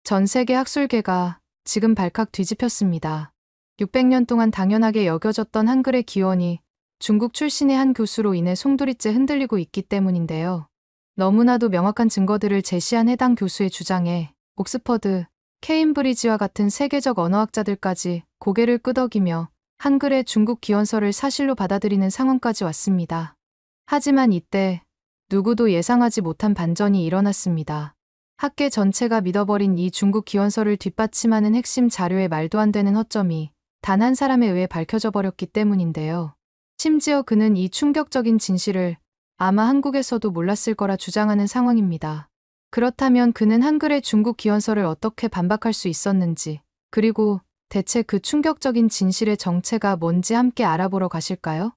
전 세계 학술계가 지금 발칵 뒤집혔습니다. 600년 동안 당연하게 여겨졌던 한글의 기원이 중국 출신의 한 교수로 인해 송두리째 흔들리고 있기 때문인데요. 너무나도 명확한 증거들을 제시한 해당 교수의 주장에 옥스퍼드, 케임브리지와 같은 세계적 언어학자들까지 고개를 끄덕이며 한글의 중국 기원설을 사실로 받아들이는 상황까지 왔습니다. 하지만 이때 누구도 예상하지 못한 반전이 일어났습니다. 학계 전체가 믿어버린 이 중국 기원설을 뒷받침하는 핵심 자료의 말도 안 되는 허점이 단 한 사람에 의해 밝혀져 버렸기 때문인데요. 심지어 그는 이 충격적인 진실을 아마 한국에서도 몰랐을 거라 주장하는 상황입니다. 그렇다면 그는 한글의 중국 기원설을 어떻게 반박할 수 있었는지, 그리고 대체 그 충격적인 진실의 정체가 뭔지 함께 알아보러 가실까요?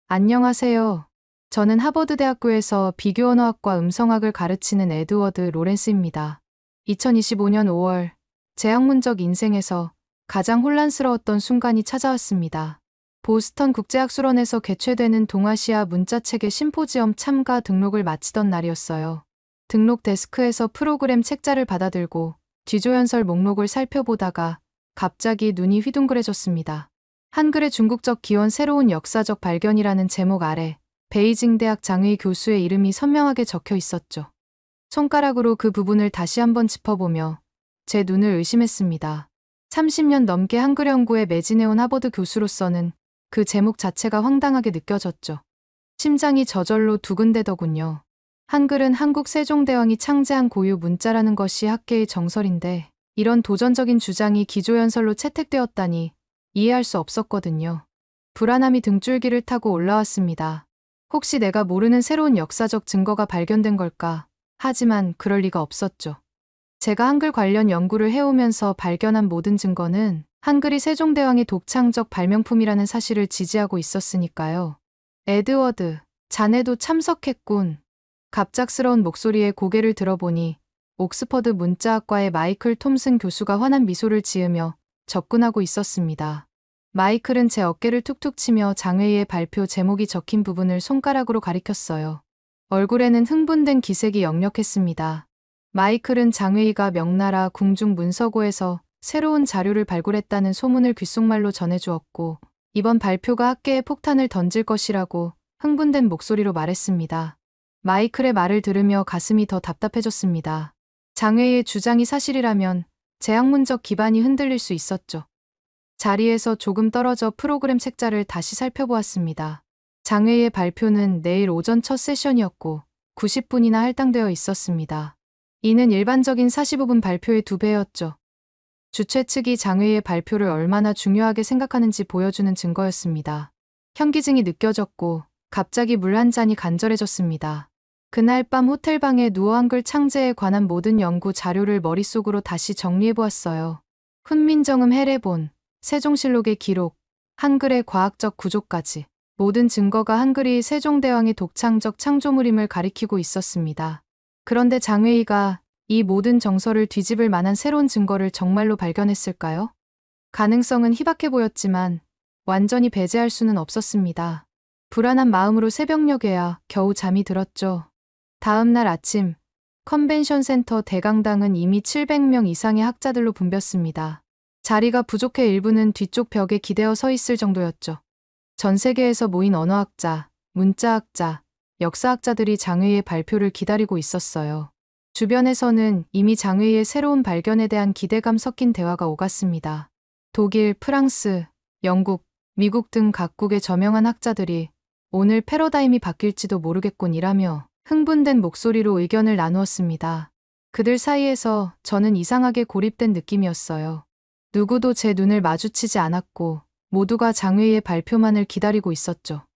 안녕하세요. 저는 하버드대학교에서 비교언어학과 음성학을 가르치는 에드워드 로렌스입니다. 2025년 5월, 제 학문적 인생에서 가장 혼란스러웠던 순간이 찾아왔습니다. 보스턴 국제학술원에서 개최되는 동아시아 문자체계 심포지엄 참가 등록을 마치던 날이었어요. 등록 데스크에서 프로그램 책자를 받아들고 뒤조연설 목록을 살펴보다가 갑자기 눈이 휘둥그레졌습니다. 한글의 중국적 기원 새로운 역사적 발견이라는 제목 아래 베이징 대학 장의 교수의 이름이 선명하게 적혀 있었죠. 손가락으로 그 부분을 다시 한번 짚어보며 제 눈을 의심했습니다. 30년 넘게 한글 연구에 매진해온 하버드 교수로서는 그 제목 자체가 황당하게 느껴졌죠. 심장이 저절로 두근대더군요. 한글은 한국 세종대왕이 창제한 고유 문자라는 것이 학계의 정설인데 이런 도전적인 주장이 기조연설로 채택되었다니 이해할 수 없었거든요. 불안함이 등줄기를 타고 올라왔습니다. 혹시 내가 모르는 새로운 역사적 증거가 발견된 걸까? 하지만 그럴 리가 없었죠. 제가 한글 관련 연구를 해오면서 발견한 모든 증거는 한글이 세종대왕의 독창적 발명품이라는 사실을 지지하고 있었으니까요. 에드워드, 자네도 참석했군. 갑작스러운 목소리에 고개를 들어보니 옥스퍼드 문자학과의 마이클 톰슨 교수가 환한 미소를 지으며 접근하고 있었습니다. 마이클은 제 어깨를 툭툭 치며 장회의의 발표 제목이 적힌 부분을 손가락으로 가리켰어요. 얼굴에는 흥분된 기색이 역력했습니다. 마이클은 장회의가 명나라 궁중 문서고에서 새로운 자료를 발굴했다는 소문을 귓속말로 전해주었고 이번 발표가 학계에 폭탄을 던질 것이라고 흥분된 목소리로 말했습니다. 마이클의 말을 들으며 가슴이 더 답답해졌습니다. 장회의의 주장이 사실이라면 제 학문적 기반이 흔들릴 수 있었죠. 자리에서 조금 떨어져 프로그램 책자를 다시 살펴보았습니다. 장회의의 발표는 내일 오전 첫 세션이었고 90분이나 할당되어 있었습니다. 이는 일반적인 45분 발표의 2배였죠. 주최 측이 장회의의 발표를 얼마나 중요하게 생각하는지 보여주는 증거였습니다. 현기증이 느껴졌고 갑자기 물 한 잔이 간절해졌습니다. 그날 밤 호텔방에 누워 한글 창제에 관한 모든 연구 자료를 머릿속으로 다시 정리해보았어요. 훈민정음 해례본, 세종실록의 기록, 한글의 과학적 구조까지 모든 증거가 한글이 세종대왕의 독창적 창조물임을 가리키고 있었습니다. 그런데 장회의가 이 모든 정설을 뒤집을 만한 새로운 증거를 정말로 발견했을까요? 가능성은 희박해 보였지만 완전히 배제할 수는 없었습니다. 불안한 마음으로 새벽녘에야 겨우 잠이 들었죠. 다음 날 아침, 컨벤션 센터 대강당은 이미 700명 이상의 학자들로 붐볐습니다. 자리가 부족해 일부는 뒤쪽 벽에 기대어 서 있을 정도였죠. 전 세계에서 모인 언어학자, 문자학자, 역사학자들이 장회의의 발표를 기다리고 있었어요. 주변에서는 이미 장회의의 새로운 발견에 대한 기대감 섞인 대화가 오갔습니다. 독일, 프랑스, 영국, 미국 등 각국의 저명한 학자들이 오늘 패러다임이 바뀔지도 모르겠군이라며 흥분된 목소리로 의견을 나누었습니다. 그들 사이에서 저는 이상하게 고립된 느낌이었어요. 누구도 제 눈을 마주치지 않았고 모두가 장회의의 발표만을 기다리고 있었죠.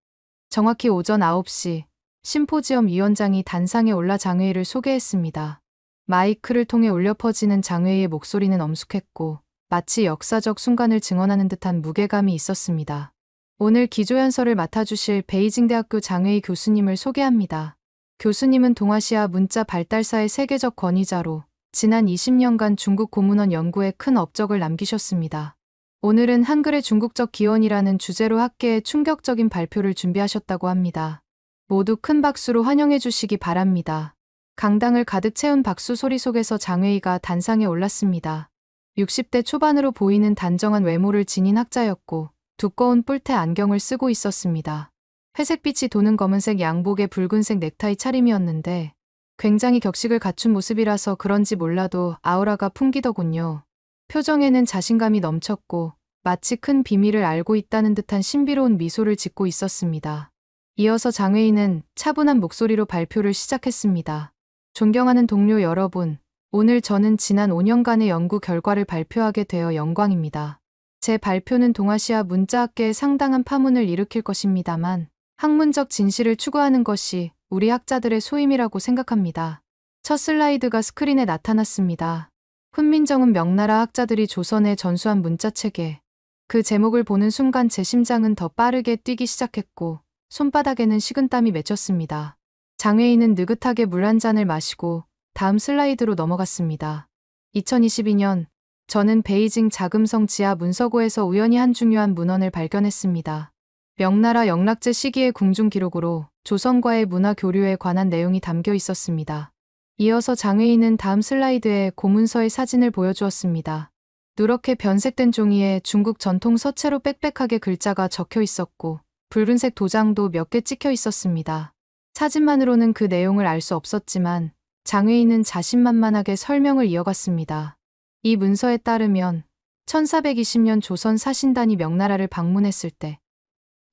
정확히 오전 9시 심포지엄 위원장이 단상에 올라 장회의를 소개했습니다. 마이크를 통해 울려 퍼지는 장회의의 목소리는 엄숙했고 마치 역사적 순간을 증언하는 듯한 무게감이 있었습니다. 오늘 기조연설을 맡아주실 베이징 대학교 장회의 교수님을 소개합니다. 교수님은 동아시아 문자 발달사의 세계적 권위자로 지난 20년간 중국 고문원 연구에 큰 업적을 남기셨습니다. 오늘은 한글의 중국적 기원이라는 주제로 학계에 충격적인 발표를 준비하셨다고 합니다. 모두 큰 박수로 환영해 주시기 바랍니다. 강당을 가득 채운 박수 소리 속에서 장웨이가 단상에 올랐습니다. 60대 초반으로 보이는 단정한 외모를 지닌 학자였고 두꺼운 뿔테 안경을 쓰고 있었습니다. 회색빛이 도는 검은색 양복에 붉은색 넥타이 차림이었는데 굉장히 격식을 갖춘 모습이라서 그런지 몰라도 아우라가 풍기더군요. 표정에는 자신감이 넘쳤고 마치 큰 비밀을 알고 있다는 듯한 신비로운 미소를 짓고 있었습니다. 이어서 장웨이는 차분한 목소리로 발표를 시작했습니다. 존경하는 동료 여러분, 오늘 저는 지난 5년간의 연구 결과를 발표하게 되어 영광입니다. 제 발표는 동아시아 문자학계에 상당한 파문을 일으킬 것입니다만 학문적 진실을 추구하는 것이 우리 학자들의 소임이라고 생각합니다. 첫 슬라이드가 스크린에 나타났습니다. 훈민정음 명나라 학자들이 조선에 전수한 문자체계. 그 제목을 보는 순간 제 심장은 더 빠르게 뛰기 시작했고 손바닥에는 식은땀이 맺혔습니다. 장웨이는 느긋하게 물 한 잔을 마시고 다음 슬라이드로 넘어갔습니다. 2022년 저는 베이징 자금성 지하 문서고에서 우연히 한 중요한 문헌을 발견했습니다. 명나라 영락제 시기의 궁중 기록으로 조선과의 문화 교류에 관한 내용이 담겨 있었습니다. 이어서 장웨이는 다음 슬라이드에 고문서의 사진을 보여주었습니다. 누렇게 변색된 종이에 중국 전통 서체로 빽빽하게 글자가 적혀 있었고 붉은색 도장도 몇 개 찍혀 있었습니다. 사진만으로는 그 내용을 알 수 없었지만 장웨이는 자신만만하게 설명을 이어갔습니다. 이 문서에 따르면 1420년 조선 사신단이 명나라를 방문했을 때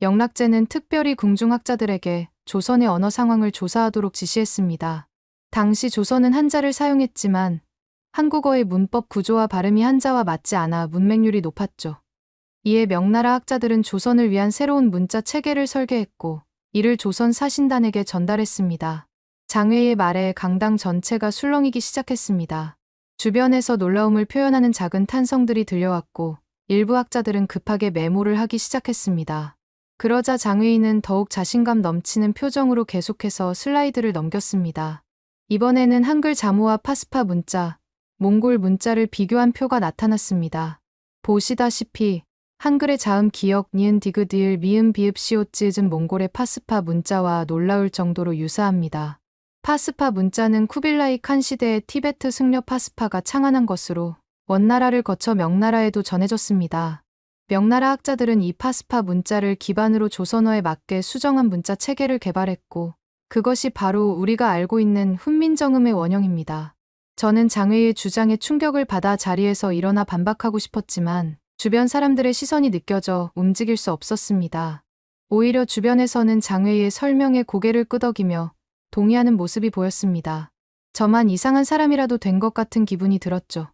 영락제는 특별히 궁중학자들에게 조선의 언어 상황을 조사하도록 지시했습니다. 당시 조선은 한자를 사용했지만 한국어의 문법 구조와 발음이 한자와 맞지 않아 문맹률이 높았죠. 이에 명나라 학자들은 조선을 위한 새로운 문자 체계를 설계했고 이를 조선 사신단에게 전달했습니다. 장웨이의 말에 강당 전체가 술렁이기 시작했습니다. 주변에서 놀라움을 표현하는 작은 탄성들이 들려왔고 일부 학자들은 급하게 메모를 하기 시작했습니다. 그러자 장웨이는 더욱 자신감 넘치는 표정으로 계속해서 슬라이드를 넘겼습니다. 이번에는 한글 자모와 파스파 문자, 몽골 문자를 비교한 표가 나타났습니다. 보시다시피 한글의 자음 기역 니은 디귿 디을 미음 비읍 시옷 찌읒은 몽골의 파스파 문자와 놀라울 정도로 유사합니다. 파스파 문자는 쿠빌라이 칸 시대의 티베트 승려 파스파가 창안한 것으로 원나라를 거쳐 명나라에도 전해졌습니다. 명나라 학자들은 이 파스파 문자를 기반으로 조선어에 맞게 수정한 문자 체계를 개발했고 그것이 바로 우리가 알고 있는 훈민정음의 원형입니다. 저는 장웨이의 주장에 충격을 받아 자리에서 일어나 반박하고 싶었지만 주변 사람들의 시선이 느껴져 움직일 수 없었습니다. 오히려 주변에서는 장웨이의 설명에 고개를 끄덕이며 동의하는 모습이 보였습니다. 저만 이상한 사람이라도 된 것 같은 기분이 들었죠.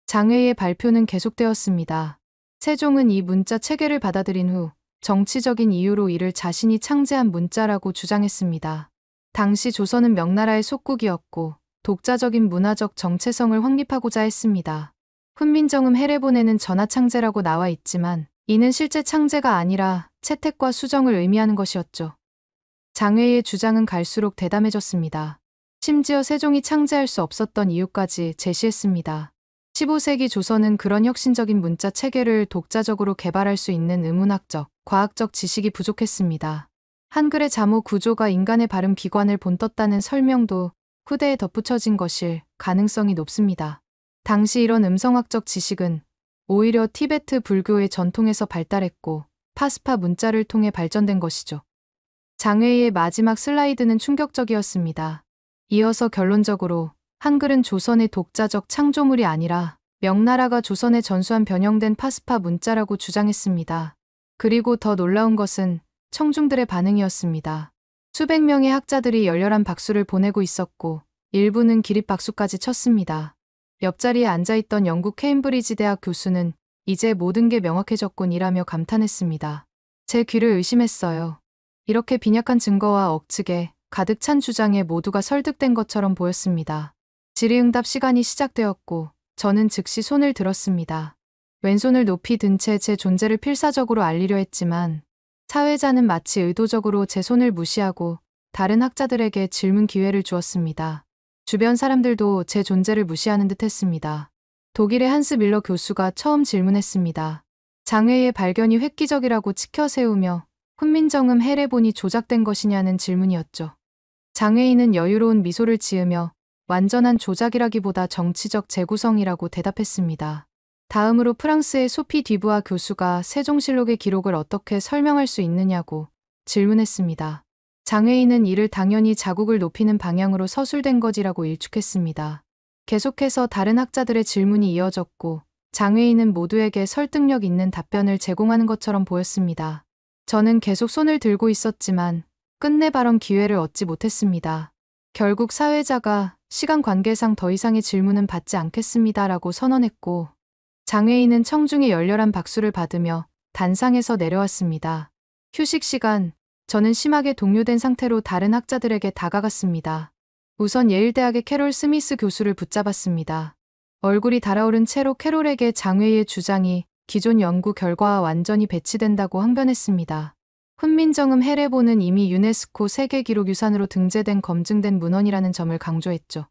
장웨이의 발표는 계속되었습니다. 세종은 이 문자 체계를 받아들인 후 정치적인 이유로 이를 자신이 창제한 문자라고 주장했습니다. 당시 조선은 명나라의 속국이었고 독자적인 문화적 정체성을 확립하고자 했습니다. 훈민정음 해례본에는 전하창제라고 나와 있지만 이는 실제 창제가 아니라 채택과 수정을 의미하는 것이었죠. 장웨이의 주장은 갈수록 대담해졌습니다. 심지어 세종이 창제할 수 없었던 이유까지 제시했습니다. 15세기 조선은 그런 혁신적인 문자 체계를 독자적으로 개발할 수 있는 의문학적, 과학적 지식이 부족했습니다. 한글의 자모 구조가 인간의 발음 기관을 본떴다는 설명도 후대에 덧붙여진 것일 가능성이 높습니다. 당시 이런 음성학적 지식은 오히려 티베트 불교의 전통에서 발달했고 파스파 문자를 통해 발전된 것이죠. 장웨이의 마지막 슬라이드는 충격적이었습니다. 이어서 결론적으로 한글은 조선의 독자적 창조물이 아니라 명나라가 조선에 전수한 변형된 파스파 문자라고 주장했습니다. 그리고 더 놀라운 것은 청중들의 반응이었습니다. 수백 명의 학자들이 열렬한 박수를 보내고 있었고 일부는 기립박수까지 쳤습니다. 옆자리에 앉아있던 영국 케임브리지 대학 교수는 이제 모든 게 명확해졌군이라며 감탄했습니다. 제 귀를 의심했어요. 이렇게 빈약한 증거와 억측에 가득 찬 주장에 모두가 설득된 것처럼 보였습니다. 질의응답 시간이 시작되었고 저는 즉시 손을 들었습니다. 왼손을 높이 든 채 제 존재를 필사적으로 알리려 했지만 사회자는 마치 의도적으로 제 손을 무시하고 다른 학자들에게 질문 기회를 주었습니다. 주변 사람들도 제 존재를 무시하는 듯 했습니다. 독일의 한스 밀러 교수가 처음 질문했습니다. 장웨이의 발견이 획기적이라고 치켜세우며 훈민정음 해례본이 조작된 것이냐는 질문이었죠. 장웨이는 여유로운 미소를 지으며 완전한 조작이라기보다 정치적 재구성이라고 대답했습니다. 다음으로 프랑스의 소피 뒤부아 교수가 세종실록의 기록을 어떻게 설명할 수 있느냐고 질문했습니다. 장회인은 이를 당연히 자국을 높이는 방향으로 서술된 것이라고 일축했습니다. 계속해서 다른 학자들의 질문이 이어졌고 장회인은 모두에게 설득력 있는 답변을 제공하는 것처럼 보였습니다. 저는 계속 손을 들고 있었지만 끝내 발언 기회를 얻지 못했습니다. 결국 사회자가 시간 관계상 더 이상의 질문은 받지 않겠습니다라고 선언했고 장회인은 청중의 열렬한 박수를 받으며 단상에서 내려왔습니다. 휴식 시간, 저는 심하게 동요된 상태로 다른 학자들에게 다가갔습니다. 우선 예일대학의 캐롤 스미스 교수를 붙잡았습니다. 얼굴이 달아오른 채로 캐롤에게 장회의 주장이 기존 연구 결과와 완전히 배치된다고 항변했습니다. 훈민정음 헤레보는 이미 유네스코 세계기록유산으로 등재된 검증된 문헌이라는 점을 강조했죠.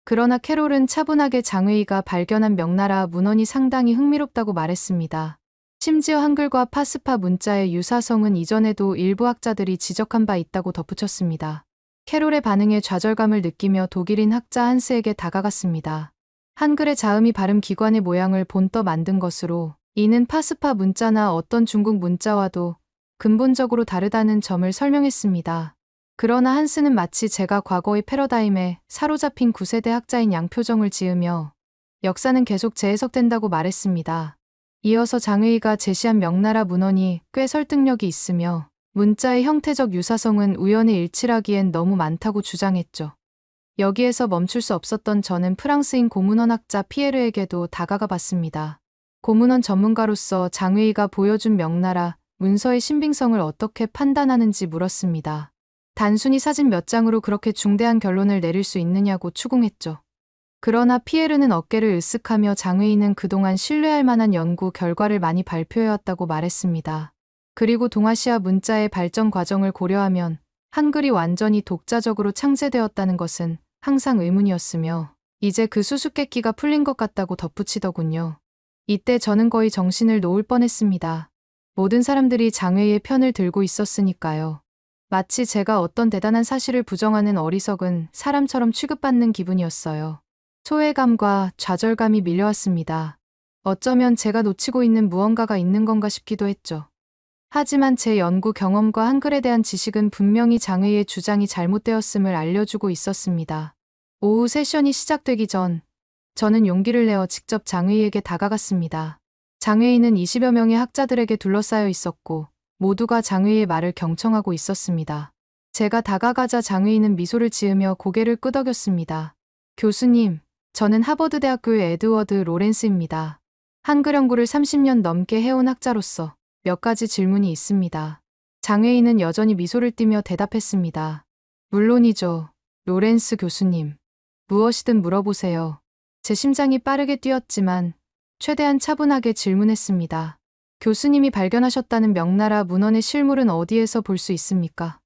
그러나 캐롤은 차분하게 장회의가 발견한 명나라 문헌이 상당히 흥미롭다고 말했습니다. 심지어 한글과 파스파 문자의 유사성은 이전에도 일부 학자들이 지적한 바 있다고 덧붙였습니다. 캐롤의 반응에 좌절감을 느끼며 독일인 학자 한스에게 다가갔습니다. 한글의 자음이 발음 기관의 모양을 본떠 만든 것으로 이는 파스파 문자나 어떤 중국 문자와도 근본적으로 다르다는 점을 설명했습니다. 그러나 한스는 마치 제가 과거의 패러다임에 사로잡힌 9세대 학자인 양 표정을 지으며 역사는 계속 재해석된다고 말했습니다. 이어서 장회의가 제시한 명나라 문헌이 꽤 설득력이 있으며 문자의 형태적 유사성은 우연의 일치라기엔 너무 많다고 주장했죠. 여기에서 멈출 수 없었던 저는 프랑스인 고문헌학자 피에르에게도 다가가 봤습니다. 고문헌 전문가로서 장회의가 보여준 명나라 문서의 신빙성을 어떻게 판단하는지 물었습니다. 단순히 사진 몇 장으로 그렇게 중대한 결론을 내릴 수 있느냐고 추궁했죠. 그러나 피에르는 어깨를 으쓱하며 장회의는 그동안 신뢰할 만한 연구 결과를 많이 발표해왔다고 말했습니다. 그리고 동아시아 문자의 발전 과정을 고려하면 한글이 완전히 독자적으로 창제되었다는 것은 항상 의문이었으며 이제 그 수수께끼가 풀린 것 같다고 덧붙이더군요. 이때 저는 거의 정신을 놓을 뻔했습니다. 모든 사람들이 장회의의 편을 들고 있었으니까요. 마치 제가 어떤 대단한 사실을 부정하는 어리석은 사람처럼 취급받는 기분이었어요. 소외감과 좌절감이 밀려왔습니다. 어쩌면 제가 놓치고 있는 무언가가 있는 건가 싶기도 했죠. 하지만 제 연구 경험과 한글에 대한 지식은 분명히 장회의의 주장이 잘못되었음을 알려주고 있었습니다. 오후 세션이 시작되기 전 저는 용기를 내어 직접 장회의에게 다가갔습니다. 장회의는 20여 명의 학자들에게 둘러싸여 있었고 모두가 장회의의 말을 경청하고 있었습니다. 제가 다가가자 장회의는 미소를 지으며 고개를 끄덕였습니다. 교수님, 저는 하버드대학교의 에드워드 로렌스입니다. 한글 연구를 30년 넘게 해온 학자로서 몇 가지 질문이 있습니다. 장회의는 여전히 미소를 띠며 대답했습니다. 물론이죠, 로렌스 교수님. 무엇이든 물어보세요. 제 심장이 빠르게 뛰었지만 최대한 차분하게 질문했습니다. 교수님이 발견하셨다는 명나라 문헌의 실물은 어디에서 볼 수 있습니까?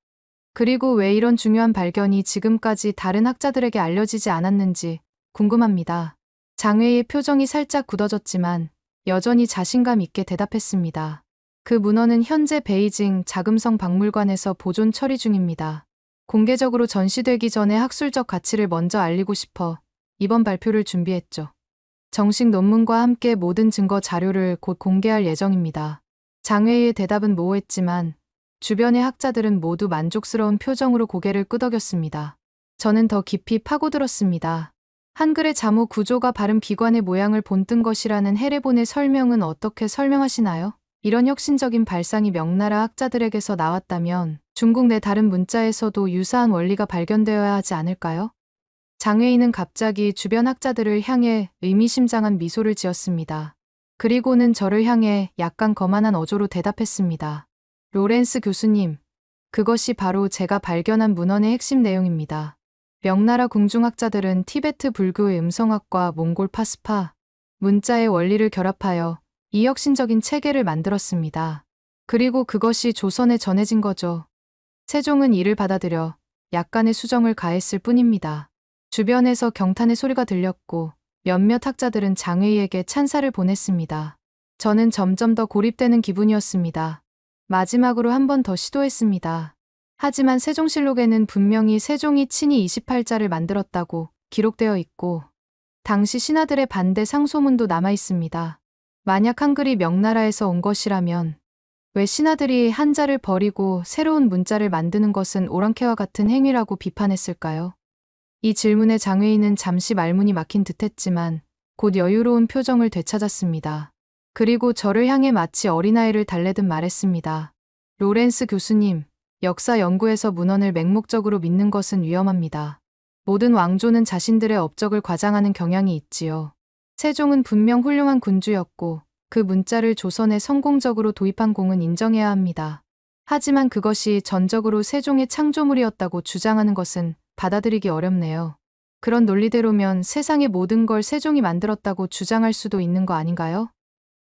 그리고 왜 이런 중요한 발견이 지금까지 다른 학자들에게 알려지지 않았는지 궁금합니다. 장회의의 표정이 살짝 굳어졌지만 여전히 자신감 있게 대답했습니다. 그 문헌은 현재 베이징 자금성 박물관에서 보존 처리 중입니다. 공개적으로 전시되기 전에 학술적 가치를 먼저 알리고 싶어 이번 발표를 준비했죠. 정식 논문과 함께 모든 증거 자료를 곧 공개할 예정입니다. 장회의의 대답은 모호했지만 주변의 학자들은 모두 만족스러운 표정으로 고개를 끄덕였습니다. 저는 더 깊이 파고들었습니다. 한글의 자모 구조가 발음 기관의 모양을 본뜬 것이라는 헤레본의 설명은 어떻게 설명하시나요? 이런 혁신적인 발상이 명나라 학자들에게서 나왔다면 중국 내 다른 문자에서도 유사한 원리가 발견되어야 하지 않을까요? 장회의는 갑자기 주변 학자들을 향해 의미심장한 미소를 지었습니다. 그리고는 저를 향해 약간 거만한 어조로 대답했습니다. 로렌스 교수님, 그것이 바로 제가 발견한 문헌의 핵심 내용입니다. 명나라 궁중학자들은 티베트 불교의 음성학과 몽골 파스파, 문자의 원리를 결합하여 이 혁신적인 체계를 만들었습니다. 그리고 그것이 조선에 전해진 거죠. 세종은 이를 받아들여 약간의 수정을 가했을 뿐입니다. 주변에서 경탄의 소리가 들렸고 몇몇 학자들은 장회의에게 찬사를 보냈습니다. 저는 점점 더 고립되는 기분이었습니다. 마지막으로 한 번 더 시도했습니다. 하지만 세종실록에는 분명히 세종이 친히 28자를 만들었다고 기록되어 있고 당시 신하들의 반대 상소문도 남아 있습니다. 만약 한글이 명나라에서 온 것이라면 왜 신하들이 한자를 버리고 새로운 문자를 만드는 것은 오랑캐와 같은 행위라고 비판했을까요? 이 질문에 장웨이는 잠시 말문이 막힌 듯했지만 곧 여유로운 표정을 되찾았습니다. 그리고 저를 향해 마치 어린아이를 달래듯 말했습니다. 로렌스 교수님, 역사 연구에서 문헌을 맹목적으로 믿는 것은 위험합니다. 모든 왕조는 자신들의 업적을 과장하는 경향이 있지요. 세종은 분명 훌륭한 군주였고 그 문자를 조선에 성공적으로 도입한 공은 인정해야 합니다. 하지만 그것이 전적으로 세종의 창조물이었다고 주장하는 것은 받아들이기 어렵네요. 그런 논리대로면 세상의 모든 걸 세종이 만들었다고 주장할 수도 있는 거 아닌가요?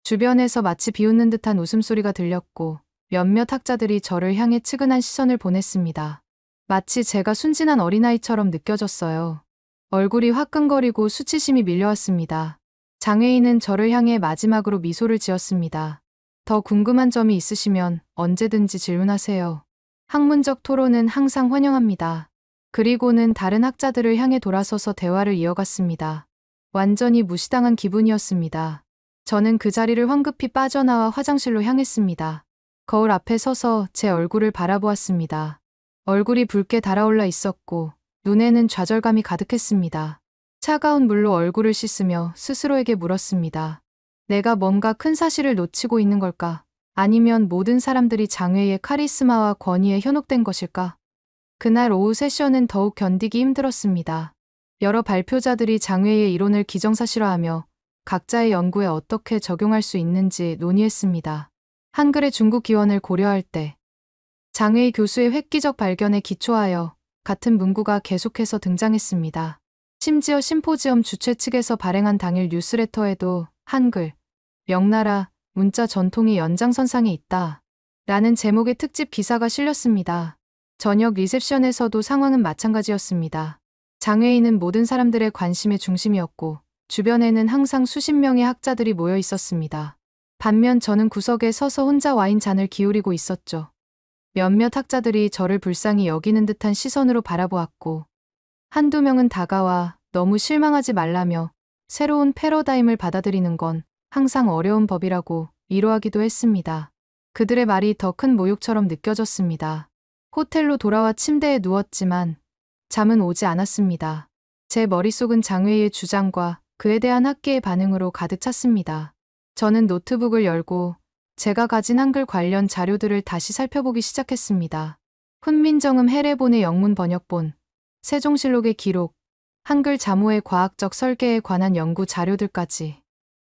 주변에서 마치 비웃는 듯한 웃음소리가 들렸고 몇몇 학자들이 저를 향해 측은한 시선을 보냈습니다. 마치 제가 순진한 어린아이처럼 느껴졌어요. 얼굴이 화끈거리고 수치심이 밀려왔습니다. 장웨이는 저를 향해 마지막으로 미소를 지었습니다. 더 궁금한 점이 있으시면 언제든지 질문하세요. 학문적 토론은 항상 환영합니다. 그리고는 다른 학자들을 향해 돌아서서 대화를 이어갔습니다. 완전히 무시당한 기분이었습니다. 저는 그 자리를 황급히 빠져나와 화장실로 향했습니다. 거울 앞에 서서 제 얼굴을 바라보았습니다. 얼굴이 붉게 달아올라 있었고 눈에는 좌절감이 가득했습니다. 차가운 물로 얼굴을 씻으며 스스로에게 물었습니다. 내가 뭔가 큰 사실을 놓치고 있는 걸까? 아니면 모든 사람들이 장웨이의 카리스마와 권위에 현혹된 것일까? 그날 오후 세션은 더욱 견디기 힘들었습니다. 여러 발표자들이 장웨이의 이론을 기정사실화하며 각자의 연구에 어떻게 적용할 수 있는지 논의했습니다. 한글의 중국 기원을 고려할 때 장웨이 교수의 획기적 발견에 기초하여 같은 문구가 계속해서 등장했습니다. 심지어 심포지엄 주최 측에서 발행한 당일 뉴스레터에도 한글, 명나라, 문자 전통이 연장선상에 있다 라는 제목의 특집 기사가 실렸습니다. 저녁 리셉션에서도 상황은 마찬가지였습니다. 장웨이는 모든 사람들의 관심의 중심이었고 주변에는 항상 수십 명의 학자들이 모여 있었습니다. 반면 저는 구석에 서서 혼자 와인 잔을 기울이고 있었죠. 몇몇 학자들이 저를 불쌍히 여기는 듯한 시선으로 바라보았고 한두 명은 다가와 너무 실망하지 말라며 새로운 패러다임을 받아들이는 건 항상 어려운 법이라고 위로하기도 했습니다. 그들의 말이 더 큰 모욕처럼 느껴졌습니다. 호텔로 돌아와 침대에 누웠지만 잠은 오지 않았습니다. 제 머릿속은 장웨이의 주장과 그에 대한 학계의 반응으로 가득 찼습니다. 저는 노트북을 열고 제가 가진 한글 관련 자료들을 다시 살펴보기 시작했습니다. 훈민정음 해례본의 영문 번역본, 세종실록의 기록, 한글 자모의 과학적 설계에 관한 연구 자료들까지.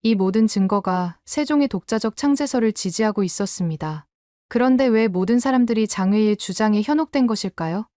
이 모든 증거가 세종의 독자적 창제설을 지지하고 있었습니다. 그런데 왜 모든 사람들이 장웨이의 주장에 현혹된 것일까요?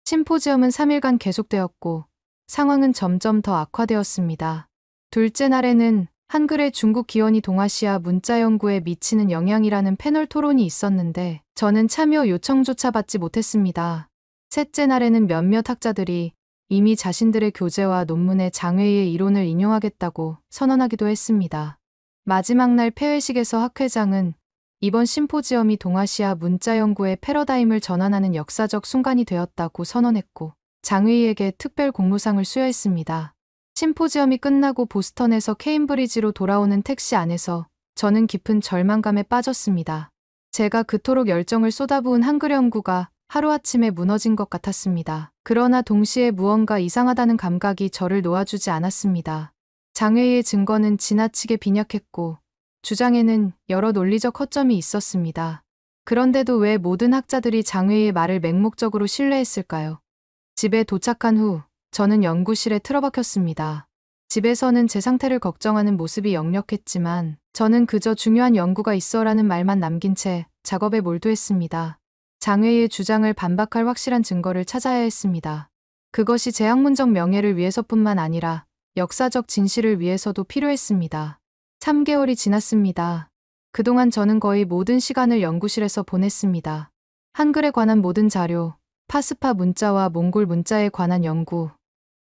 심포지엄은 3일간 계속되었고 상황은 점점 더 악화되었습니다. 둘째 날에는 한글의 중국 기원이 동아시아 문자 연구에 미치는 영향이라는 패널 토론이 있었는데 저는 참여 요청조차 받지 못했습니다. 셋째 날에는 몇몇 학자들이 이미 자신들의 교재와 논문에 장웨이의 이론을 인용하겠다고 선언하기도 했습니다. 마지막 날 폐회식에서 학 회장은 이번 심포지엄이 동아시아 문자 연구의 패러다임을 전환하는 역사적 순간이 되었다고 선언했고 장웨이에게 특별 공로상을 수여했습니다. 심포지엄이 끝나고 보스턴에서 케임브리지로 돌아오는 택시 안에서 저는 깊은 절망감에 빠졌습니다. 제가 그토록 열정을 쏟아부은 한글 연구가 하루아침에 무너진 것 같았습니다. 그러나 동시에 무언가 이상하다는 감각이 저를 놓아주지 않았습니다. 장웨이의 증거는 지나치게 빈약했고 주장에는 여러 논리적 허점이 있었습니다. 그런데도 왜 모든 학자들이 장웨이의 말을 맹목적으로 신뢰했을까요? 집에 도착한 후 저는 연구실에 틀어박혔습니다. 집에서는 제 상태를 걱정하는 모습이 역력했지만 저는 그저 중요한 연구가 있어라는 말만 남긴 채 작업에 몰두했습니다. 장웨이의 주장을 반박할 확실한 증거를 찾아야 했습니다. 그것이 제 학문적 명예를 위해서뿐만 아니라 역사적 진실을 위해서도 필요했습니다. 3개월이 지났습니다. 그동안 저는 거의 모든 시간을 연구실에서 보냈습니다. 한글에 관한 모든 자료, 파스파 문자와 몽골 문자에 관한 연구,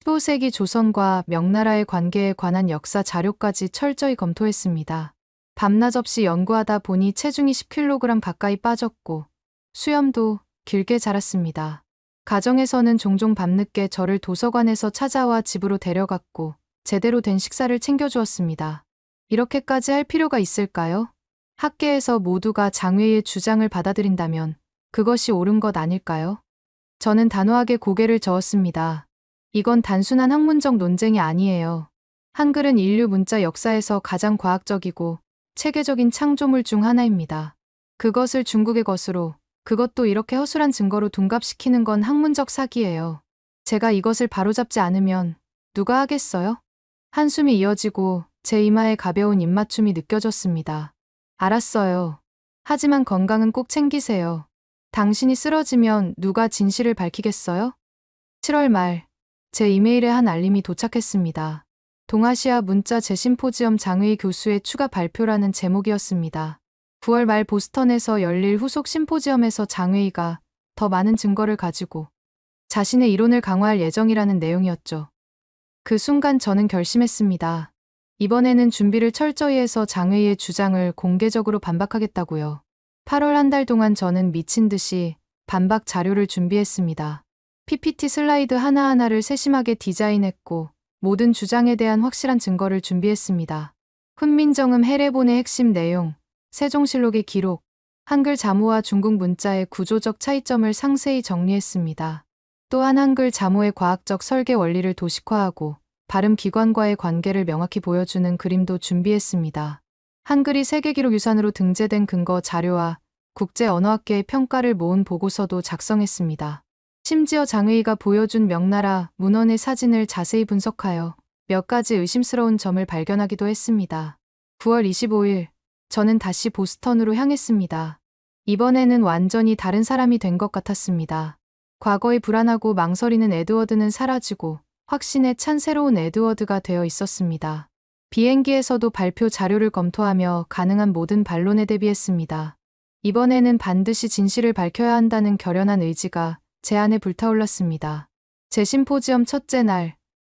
15세기 조선과 명나라의 관계에 관한 역사 자료까지 철저히 검토했습니다. 밤낮 없이 연구하다 보니 체중이 10kg 가까이 빠졌고 수염도 길게 자랐습니다. 가정에서는 종종 밤늦게 저를 도서관에서 찾아와 집으로 데려갔고 제대로 된 식사를 챙겨주었습니다. 이렇게까지 할 필요가 있을까요? 학계에서 모두가 장외의 주장을 받아들인다면 그것이 옳은 것 아닐까요? 저는 단호하게 고개를 저었습니다. 이건 단순한 학문적 논쟁이 아니에요. 한글은 인류 문자 역사에서 가장 과학적이고 체계적인 창조물 중 하나입니다. 그것을 중국의 것으로, 그것도 이렇게 허술한 증거로 둔갑시키는 건 학문적 사기예요. 제가 이것을 바로잡지 않으면 누가 하겠어요? 한숨이 이어지고 제 이마에 가벼운 입맞춤이 느껴졌습니다. 알았어요. 하지만 건강은 꼭 챙기세요. 당신이 쓰러지면 누가 진실을 밝히겠어요? 7월 말, 제 이메일에 한 알림이 도착했습니다. 동아시아 문자 재심포지엄 장의희 교수의 추가 발표라는 제목이었습니다. 9월 말 보스턴에서 열릴 후속 심포지엄에서 장의희가 더 많은 증거를 가지고 자신의 이론을 강화할 예정이라는 내용이었죠. 그 순간 저는 결심했습니다. 이번에는 준비를 철저히 해서 장의희의 주장을 공개적으로 반박하겠다고요. 8월 한 달 동안 저는 미친 듯이 반박 자료를 준비했습니다. PPT 슬라이드 하나하나를 세심하게 디자인했고 모든 주장에 대한 확실한 증거를 준비했습니다. 훈민정음 해례본의 핵심 내용, 세종실록의 기록, 한글 자모와 중국 문자의 구조적 차이점을 상세히 정리했습니다. 또한 한글 자모의 과학적 설계 원리를 도식화하고 발음 기관과의 관계를 명확히 보여주는 그림도 준비했습니다. 한글이 세계기록 유산으로 등재된 근거 자료와 국제언어학계의 평가를 모은 보고서도 작성했습니다. 심지어 장의희가 보여준 명나라 문헌의 사진을 자세히 분석하여 몇 가지 의심스러운 점을 발견하기도 했습니다. 9월 25일, 저는 다시 보스턴으로 향했습니다. 이번에는 완전히 다른 사람이 된 것 같았습니다. 과거의 불안하고 망설이는 에드워드는 사라지고 확신에 찬 새로운 에드워드가 되어 있었습니다. 비행기에서도 발표 자료를 검토하며 가능한 모든 반론에 대비했습니다. 이번에는 반드시 진실을 밝혀야 한다는 결연한 의지가 제 안에 불타올랐습니다. 재심포지엄 첫째 날,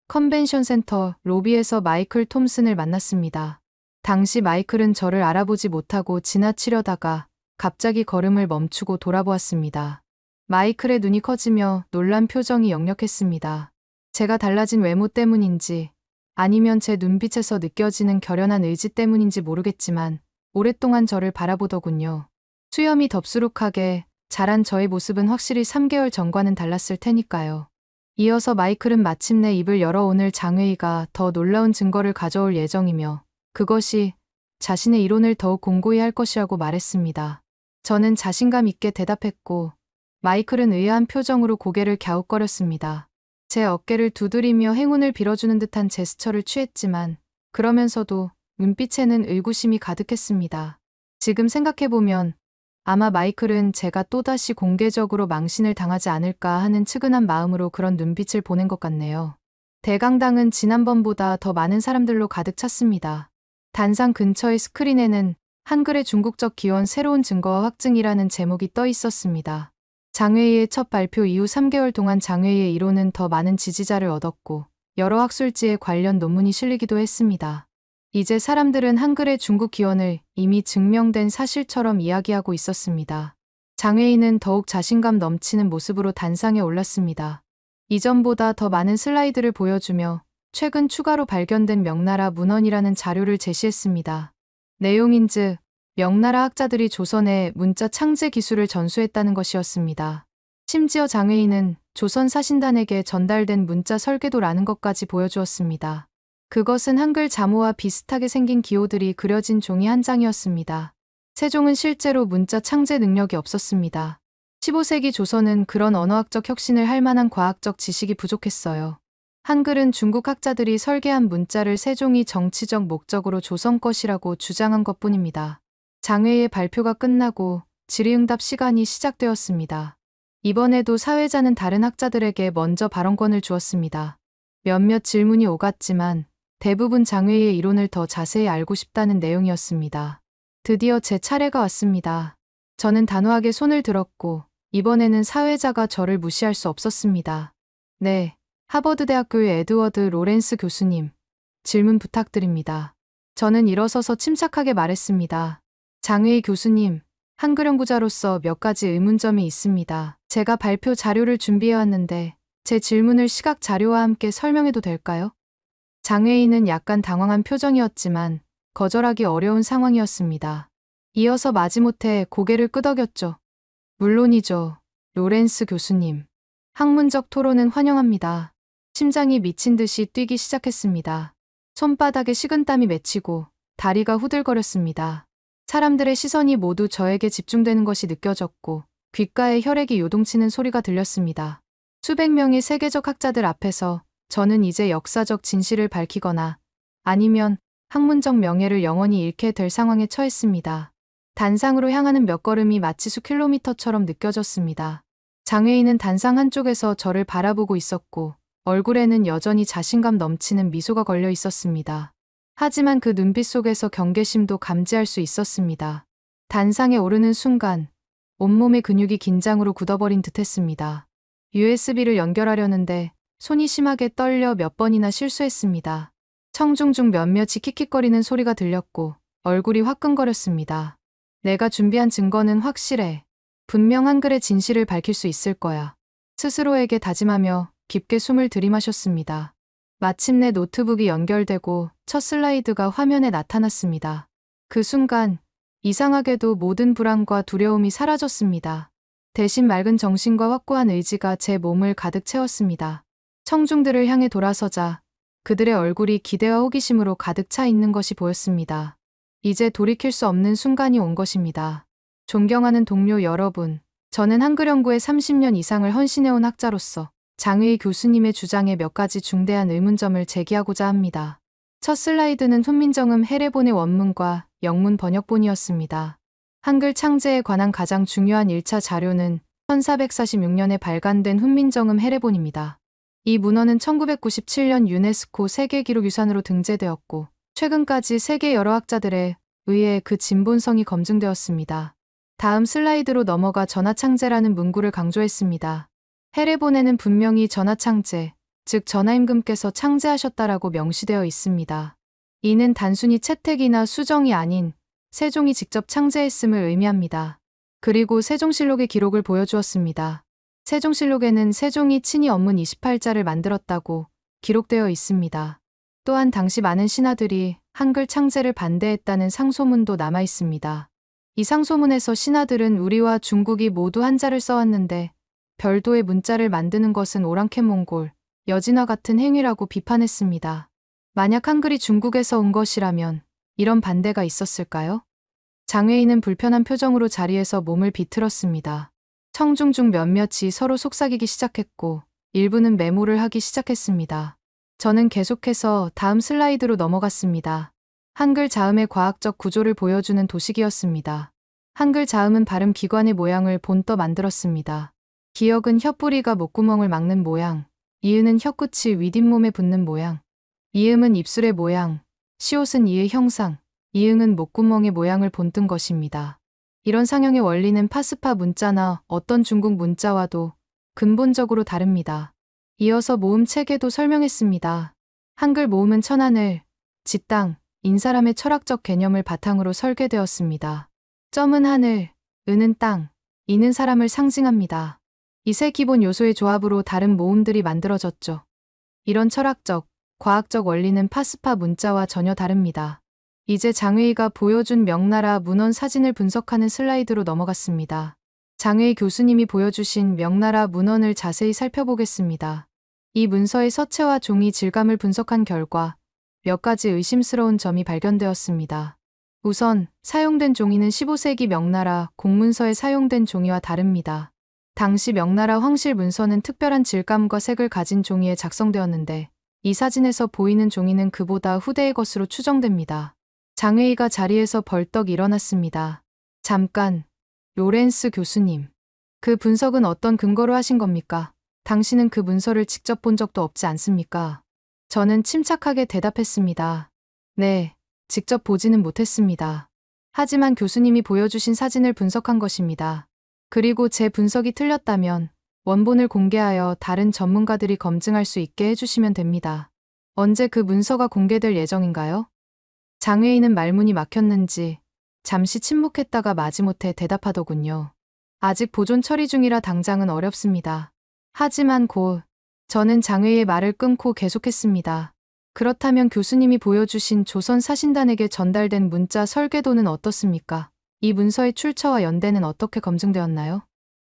컨벤션 센터 로비에서 마이클 톰슨을 만났습니다. 당시 마이클은 저를 알아보지 못하고 지나치려다가 갑자기 걸음을 멈추고 돌아보았습니다. 마이클의 눈이 커지며 놀란 표정이 역력했습니다. 제가 달라진 외모 때문인지 아니면 제 눈빛에서 느껴지는 결연한 의지 때문인지 모르겠지만 오랫동안 저를 바라보더군요. 수염이 덥수룩하게 자란 저의 모습은 확실히 3개월 전과는 달랐을 테니까요. 이어서 마이클은 마침내 입을 열어 오늘 장의희가 더 놀라운 증거를 가져올 예정이며 그것이 자신의 이론을 더욱 공고히 할 것이라고 말했습니다. 저는 자신감 있게 대답했고 마이클은 의아한 표정으로 고개를 갸웃거렸습니다. 제 어깨를 두드리며 행운을 빌어주는 듯한 제스처를 취했지만 그러면서도 눈빛에는 의구심이 가득했습니다. 지금 생각해보면 아마 마이클은 제가 또다시 공개적으로 망신을 당하지 않을까 하는 측은한 마음으로 그런 눈빛을 보낸 것 같네요. 대강당은 지난번보다 더 많은 사람들로 가득 찼습니다. 단상 근처의 스크린에는 한글의 중국적 기원 새로운 증거와 확증이라는 제목이 떠 있었습니다. 장의희의 첫 발표 이후 3개월 동안 장의희의 이론은 더 많은 지지자를 얻었고 여러 학술지에 관련 논문이 실리기도 했습니다. 이제 사람들은 한글의 중국 기원을 이미 증명된 사실처럼 이야기하고 있었습니다. 장의희는 더욱 자신감 넘치는 모습으로 단상에 올랐습니다. 이전보다 더 많은 슬라이드를 보여주며 최근 추가로 발견된 명나라 문헌이라는 자료를 제시했습니다. 내용인즉 명나라 학자들이 조선의 문자 창제 기술을 전수했다는 것이었습니다. 심지어 장의희는 조선 사신단에게 전달된 문자 설계도라는 것까지 보여주었습니다. 그것은 한글 자모와 비슷하게 생긴 기호들이 그려진 종이 한 장이었습니다. 세종은 실제로 문자 창제 능력이 없었습니다. 15세기 조선은 그런 언어학적 혁신을 할 만한 과학적 지식이 부족했어요. 한글은 중국 학자들이 설계한 문자를 세종이 정치적 목적으로 조선 것이라고 주장한 것뿐입니다. 장의희의 발표가 끝나고 질의응답 시간이 시작되었습니다. 이번에도 사회자는 다른 학자들에게 먼저 발언권을 주었습니다. 몇몇 질문이 오갔지만 대부분 장의희의 이론을 더 자세히 알고 싶다는 내용이었습니다. 드디어 제 차례가 왔습니다. 저는 단호하게 손을 들었고 이번에는 사회자가 저를 무시할 수 없었습니다. 네, 하버드대학교의 에드워드 로렌스 교수님, 질문 부탁드립니다. 저는 일어서서 침착하게 말했습니다. 장의희 교수님, 한글 연구자로서 몇 가지 의문점이 있습니다. 제가 발표 자료를 준비해왔는데 제 질문을 시각 자료와 함께 설명해도 될까요? 장외인은 약간 당황한 표정이었지만 거절하기 어려운 상황이었습니다. 이어서 마지못해 고개를 끄덕였죠. 물론이죠. 로렌스 교수님. 학문적 토론은 환영합니다. 심장이 미친 듯이 뛰기 시작했습니다. 손바닥에 식은땀이 맺히고 다리가 후들거렸습니다. 사람들의 시선이 모두 저에게 집중되는 것이 느껴졌고 귓가에 혈액이 요동치는 소리가 들렸습니다. 수백 명의 세계적 학자들 앞에서 저는 이제 역사적 진실을 밝히거나 아니면 학문적 명예를 영원히 잃게 될 상황에 처했습니다. 단상으로 향하는 몇 걸음이 마치 수킬로미터처럼 느껴졌습니다. 장외인은 단상 한쪽에서 저를 바라보고 있었고 얼굴에는 여전히 자신감 넘치는 미소가 걸려 있었습니다. 하지만 그 눈빛 속에서 경계심도 감지할 수 있었습니다. 단상에 오르는 순간 온몸의 근육이 긴장으로 굳어버린 듯했습니다. USB를 연결하려는데 손이 심하게 떨려 몇 번이나 실수했습니다. 청중 중 몇몇이 킥킥거리는 소리가 들렸고 얼굴이 화끈거렸습니다. 내가 준비한 증거는 확실해. 분명 한글의 진실을 밝힐 수 있을 거야. 스스로에게 다짐하며 깊게 숨을 들이마셨습니다. 마침내 노트북이 연결되고 첫 슬라이드가 화면에 나타났습니다. 그 순간 이상하게도 모든 불안과 두려움이 사라졌습니다. 대신 맑은 정신과 확고한 의지가 제 몸을 가득 채웠습니다. 청중들을 향해 돌아서자 그들의 얼굴이 기대와 호기심으로 가득 차 있는 것이 보였습니다. 이제 돌이킬 수 없는 순간이 온 것입니다. 존경하는 동료 여러분, 저는 한글 연구에 30년 이상을 헌신해온 학자로서 장의희 교수님의 주장에 몇 가지 중대한 의문점을 제기하고자 합니다. 첫 슬라이드는 훈민정음 해례본의 원문과 영문 번역본이었습니다. 한글 창제에 관한 가장 중요한 1차 자료는 1446년에 발간된 훈민정음 해례본입니다. 이 문헌은 1997년 유네스코 세계기록유산으로 등재되었고 최근까지 세계 여러 학자들에 의해 그 진본성이 검증되었습니다. 다음 슬라이드로 넘어가 전하창제라는 문구를 강조했습니다. 해례본에는 분명히 전하창제, 즉 전하임금께서 창제하셨다라고 명시되어 있습니다. 이는 단순히 채택이나 수정이 아닌 세종이 직접 창제했음을 의미합니다. 그리고 세종실록의 기록을 보여주었습니다. 세종실록에는 세종이 친히 언문 28자를 만들었다고 기록되어 있습니다. 또한 당시 많은 신하들이 한글 창제를 반대했다는 상소문도 남아 있습니다. 이 상소문에서 신하들은 우리와 중국이 모두 한자를 써왔는데 별도의 문자를 만드는 것은 오랑캐 몽골, 여진과 같은 행위라고 비판했습니다. 만약 한글이 중국에서 온 것이라면 이런 반대가 있었을까요? 장외인은 불편한 표정으로 자리에서 몸을 비틀었습니다. 청중 중 몇몇이 서로 속삭이기 시작했고 일부는 메모를 하기 시작했습니다. 저는 계속해서 다음 슬라이드로 넘어갔습니다. 한글 자음의 과학적 구조를 보여주는 도식이었습니다. 한글 자음은 발음 기관의 모양을 본떠 만들었습니다. 기역은 혀뿌리가 목구멍을 막는 모양, 이은은 혀끝이 윗잇몸에 붙는 모양, 이음은 입술의 모양, 시옷은 이의 형상, 이응은 목구멍의 모양을 본뜬 것입니다. 이런 상형의 원리는 파스파 문자나 어떤 중국 문자와도 근본적으로 다릅니다. 이어서 모음 체계도 설명했습니다. 한글 모음은 천하늘, 지땅, 인사람의 철학적 개념을 바탕으로 설계되었습니다. 점은 하늘, 은은 땅, 이는 사람을 상징합니다. 이 세 기본 요소의 조합으로 다른 모음들이 만들어졌죠. 이런 철학적, 과학적 원리는 파스파 문자와 전혀 다릅니다. 이제 장외희가 보여준 명나라 문헌 사진을 분석하는 슬라이드로 넘어갔습니다. 장외희 교수님이 보여주신 명나라 문헌을 자세히 살펴보겠습니다. 이 문서의 서체와 종이 질감을 분석한 결과 몇 가지 의심스러운 점이 발견되었습니다. 우선 사용된 종이는 15세기 명나라 공문서에 사용된 종이와 다릅니다. 당시 명나라 황실 문서는 특별한 질감과 색을 가진 종이에 작성되었는데 이 사진에서 보이는 종이는 그보다 후대의 것으로 추정됩니다. 장외희가 자리에서 벌떡 일어났습니다. 잠깐, 로렌스 교수님. 그 분석은 어떤 근거로 하신 겁니까? 당신은 그 문서를 직접 본 적도 없지 않습니까? 저는 침착하게 대답했습니다. 네, 직접 보지는 못했습니다. 하지만 교수님이 보여주신 사진을 분석한 것입니다. 그리고 제 분석이 틀렸다면 원본을 공개하여 다른 전문가들이 검증할 수 있게 해주시면 됩니다. 언제 그 문서가 공개될 예정인가요? 장외희는 말문이 막혔는지 잠시 침묵했다가 마지못해 대답하더군요. 아직 보존 처리 중이라 당장은 어렵습니다. 하지만 곧 저는 장회의 말을 끊고 계속했습니다. 그렇다면 교수님이 보여주신 조선 사신단에게 전달된 문자 설계도는 어떻습니까? 이 문서의 출처와 연대는 어떻게 검증되었나요?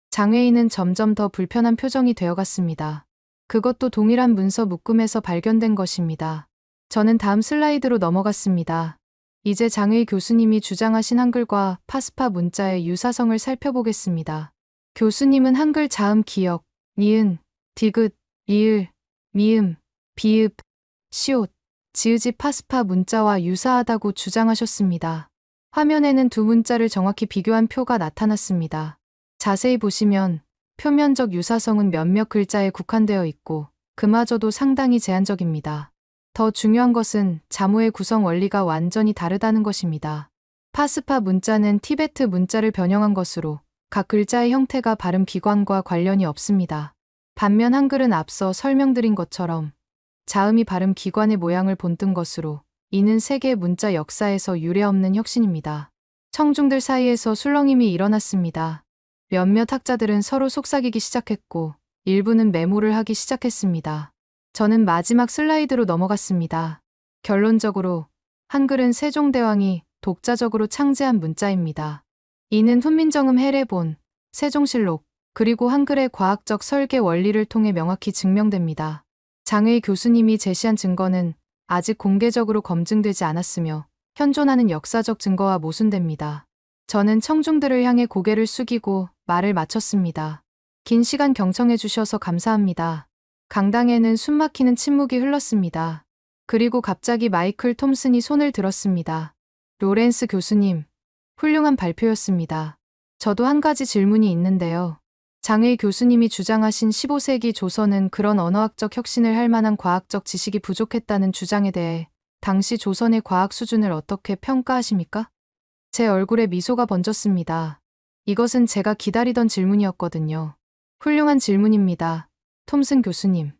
장회인은 점점 더 불편한 표정이 되어갔습니다. 그것도 동일한 문서 묶음에서 발견된 것입니다. 저는 다음 슬라이드로 넘어갔습니다. 이제 장회의 교수님이 주장하신 한글과 파스파 문자의 유사성을 살펴보겠습니다. 교수님은 한글 자음 기역, 니은, 디귿, 리을, 미음, 비읍, 시옷, 지읒이 파스파 문자와 유사하다고 주장하셨습니다. 화면에는 두 문자를 정확히 비교한 표가 나타났습니다. 자세히 보시면 표면적 유사성은 몇몇 글자에 국한되어 있고 그마저도 상당히 제한적입니다. 더 중요한 것은 자모의 구성 원리가 완전히 다르다는 것입니다. 파스파 문자는 티베트 문자를 변형한 것으로 각 글자의 형태가 발음 기관과 관련이 없습니다. 반면 한글은 앞서 설명드린 것처럼 자음이 발음 기관의 모양을 본뜬 것으로 이는 세계 문자 역사에서 유례없는 혁신입니다. 청중들 사이에서 술렁임이 일어났습니다. 몇몇 학자들은 서로 속삭이기 시작했고 일부는 메모를 하기 시작했습니다. 저는 마지막 슬라이드로 넘어갔습니다. 결론적으로 한글은 세종대왕이 독자적으로 창제한 문자입니다. 이는 훈민정음 해례본, 세종실록, 그리고 한글의 과학적 설계 원리를 통해 명확히 증명됩니다. 장회의 교수님이 제시한 증거는 아직 공개적으로 검증되지 않았으며 현존하는 역사적 증거와 모순됩니다. 저는 청중들을 향해 고개를 숙이고 말을 마쳤습니다. 긴 시간 경청해 주셔서 감사합니다. 강당에는 숨막히는 침묵이 흘렀습니다. 그리고 갑자기 마이클 톰슨이 손을 들었습니다. 로렌스 교수님, 훌륭한 발표였습니다. 저도 한 가지 질문이 있는데요. 장회의 교수님이 주장하신 15세기 조선은 그런 언어학적 혁신을 할 만한 과학적 지식이 부족했다는 주장에 대해 당시 조선의 과학 수준을 어떻게 평가하십니까? 제 얼굴에 미소가 번졌습니다. 이것은 제가 기다리던 질문이었거든요. 훌륭한 질문입니다. 톰슨 교수님.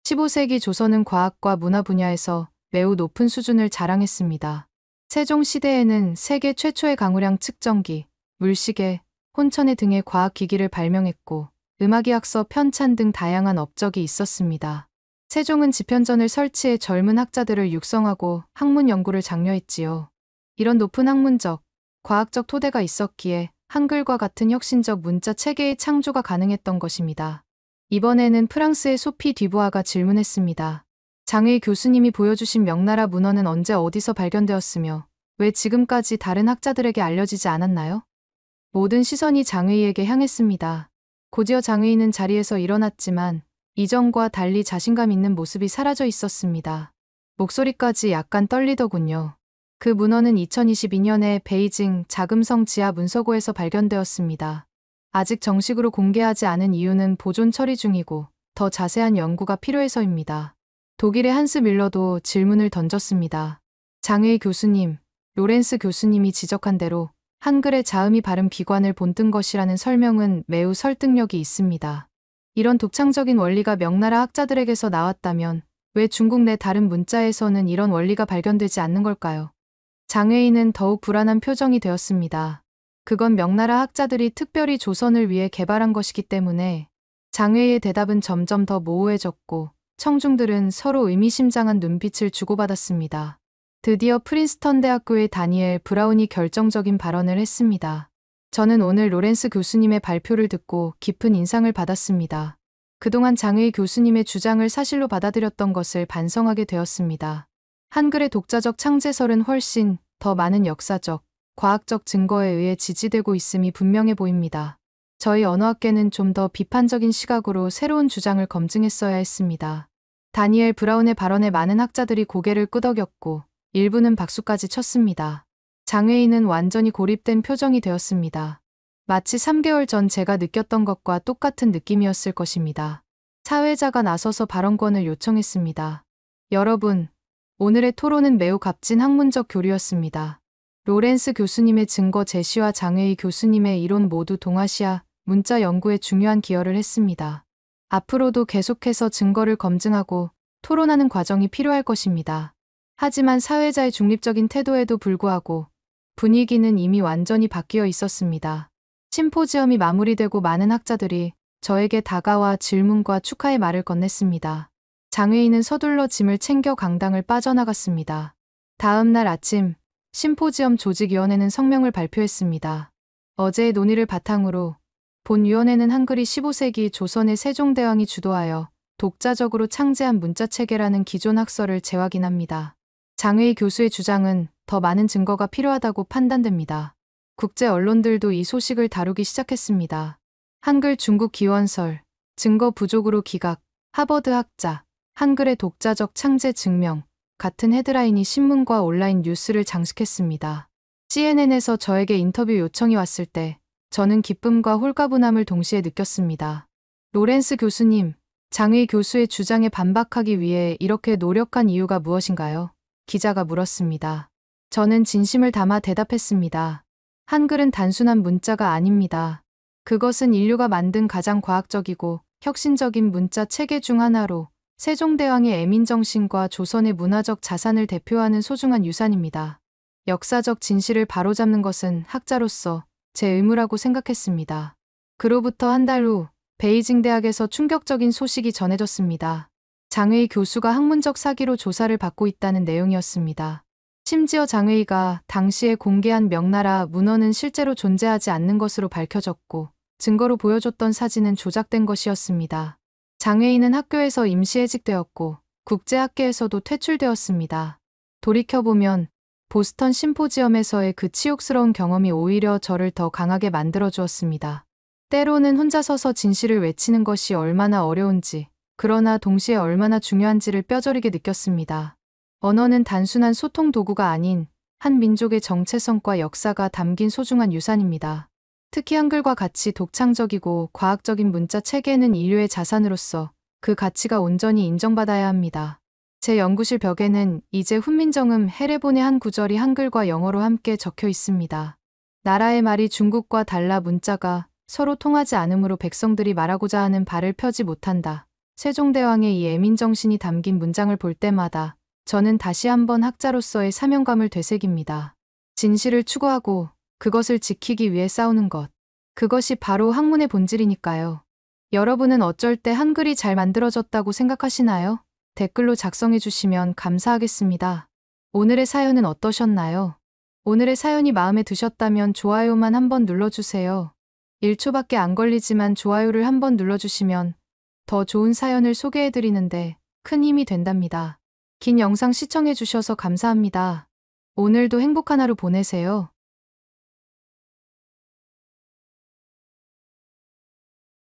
15세기 조선은 과학과 문화 분야에서 매우 높은 수준을 자랑했습니다. 세종 시대에는 세계 최초의 강우량 측정기, 물시계, 혼천해 등의 과학기기를 발명했고 음악의학서 편찬 등 다양한 업적이 있었습니다. 세종은 집현전을 설치해 젊은 학자들을 육성하고 학문 연구를 장려했지요. 이런 높은 학문적, 과학적 토대가 있었기에 한글과 같은 혁신적 문자 체계의 창조가 가능했던 것입니다. 이번에는 프랑스의 소피 듀부아가 질문했습니다. 장회의 교수님이 보여주신 명나라 문헌은 언제 어디서 발견되었으며 왜 지금까지 다른 학자들에게 알려지지 않았나요? 모든 시선이 장회의에게 향했습니다. 곧이어 장회의는 자리에서 일어났지만 이전과 달리 자신감 있는 모습이 사라져 있었습니다. 목소리까지 약간 떨리더군요. 그 문헌은 2022년에 베이징 자금성 지하 문서고에서 발견되었습니다. 아직 정식으로 공개하지 않은 이유는 보존 처리 중이고 더 자세한 연구가 필요해서입니다. 독일의 한스 밀러도 질문을 던졌습니다. 장회의 교수님, 로렌스 교수님이 지적한 대로 한글의 자음이 발음 기관을 본뜬 것이라는 설명은 매우 설득력이 있습니다. 이런 독창적인 원리가 명나라 학자들에게서 나왔다면 왜 중국 내 다른 문자에서는 이런 원리가 발견되지 않는 걸까요? 장회의는 더욱 불안한 표정이 되었습니다. 그건 명나라 학자들이 특별히 조선을 위해 개발한 것이기 때문에. 장회의의 대답은 점점 더 모호해졌고 청중들은 서로 의미심장한 눈빛을 주고받았습니다. 드디어 프린스턴 대학교의 다니엘 브라운이 결정적인 발언을 했습니다. 저는 오늘 로렌스 교수님의 발표를 듣고 깊은 인상을 받았습니다. 그동안 장회의 교수님의 주장을 사실로 받아들였던 것을 반성하게 되었습니다. 한글의 독자적 창제설은 훨씬 더 많은 역사적, 과학적 증거에 의해 지지되고 있음이 분명해 보입니다. 저희 언어학계는 좀 더 비판적인 시각으로 새로운 주장을 검증했어야 했습니다. 다니엘 브라운의 발언에 많은 학자들이 고개를 끄덕였고 일부는 박수까지 쳤습니다. 장회의는 완전히 고립된 표정이 되었습니다. 마치 3개월 전 제가 느꼈던 것과 똑같은 느낌이었을 것입니다. 사회자가 나서서 발언권을 요청했습니다. 여러분, 오늘의 토론은 매우 값진 학문적 교류였습니다. 로렌스 교수님의 증거 제시와 장회의 교수님의 이론 모두 동아시아 문자 연구에 중요한 기여를 했습니다. 앞으로도 계속해서 증거를 검증하고 토론하는 과정이 필요할 것입니다. 하지만 사회자의 중립적인 태도에도 불구하고 분위기는 이미 완전히 바뀌어 있었습니다. 심포지엄이 마무리되고 많은 학자들이 저에게 다가와 질문과 축하의 말을 건넸습니다. 장회의는 서둘러 짐을 챙겨 강당을 빠져나갔습니다. 다음 날 아침, 심포지엄 조직위원회는 성명을 발표했습니다. 어제의 논의를 바탕으로 본위원회는 한글이 15세기 조선의 세종대왕이 주도하여 독자적으로 창제한 문자체계라는 기존 학설을 재확인합니다. 장회의 교수의 주장은 더 많은 증거가 필요하다고 판단됩니다. 국제 언론들도 이 소식을 다루기 시작했습니다. 한글 중국 기원설, 증거 부족으로 기각, 하버드 학자, 한글의 독자적 창제 증명 같은 헤드라인이 신문과 온라인 뉴스를 장식했습니다. CNN에서 저에게 인터뷰 요청이 왔을 때 저는 기쁨과 홀가분함을 동시에 느꼈습니다. 로렌스 교수님, 장의 교수의 주장에 반박하기 위해 이렇게 노력한 이유가 무엇인가요? 기자가 물었습니다. 저는 진심을 담아 대답했습니다. 한글은 단순한 문자가 아닙니다. 그것은 인류가 만든 가장 과학적이고 혁신적인 문자 체계 중 하나로 세종대왕의 애민정신과 조선의 문화적 자산을 대표하는 소중한 유산입니다. 역사적 진실을 바로잡는 것은 학자로서 제 의무라고 생각했습니다. 그로부터 한 달 후 베이징 대학에서 충격적인 소식이 전해졌습니다. 장회의 교수가 학문적 사기로 조사를 받고 있다는 내용이었습니다. 심지어 장회의가 당시에 공개한 명나라 문헌은 실제로 존재하지 않는 것으로 밝혀졌고 증거로 보여줬던 사진은 조작된 것이었습니다. 장회의는 학교에서 임시해직되었고 국제학계에서도 퇴출되었습니다. 돌이켜보면 보스턴 심포지엄에서의 그 치욕스러운 경험이 오히려 저를 더 강하게 만들어주었습니다. 때로는 혼자 서서 진실을 외치는 것이 얼마나 어려운지, 그러나 동시에 얼마나 중요한지를 뼈저리게 느꼈습니다. 언어는 단순한 소통 도구가 아닌 한 민족의 정체성과 역사가 담긴 소중한 유산입니다. 특히 한글과 같이 독창적이고 과학적인 문자 체계는 인류의 자산으로서 그 가치가 온전히 인정받아야 합니다. 제 연구실 벽에는 이제 훈민정음 해례본의 한 구절이 한글과 영어로 함께 적혀 있습니다. 나라의 말이 중국과 달라 문자가 서로 통하지 않으므로 백성들이 말하고자 하는 바를 펴지 못한다. 세종대왕의 이 애민정신이 담긴 문장을 볼 때마다 저는 다시 한번 학자로서의 사명감을 되새깁니다. 진실을 추구하고 그것을 지키기 위해 싸우는 것. 그것이 바로 학문의 본질이니까요. 여러분은 어쩔 때 한글이 잘 만들어졌다고 생각하시나요? 댓글로 작성해 주시면 감사하겠습니다. 오늘의 사연은 어떠셨나요? 오늘의 사연이 마음에 드셨다면 좋아요만 한번 눌러주세요. 1초밖에 안 걸리지만 좋아요를 한번 눌러주시면 더 좋은 사연을 소개해드리는데 큰 힘이 된답니다. 긴 영상 시청해주셔서 감사합니다. 오늘도 행복한 하루 보내세요.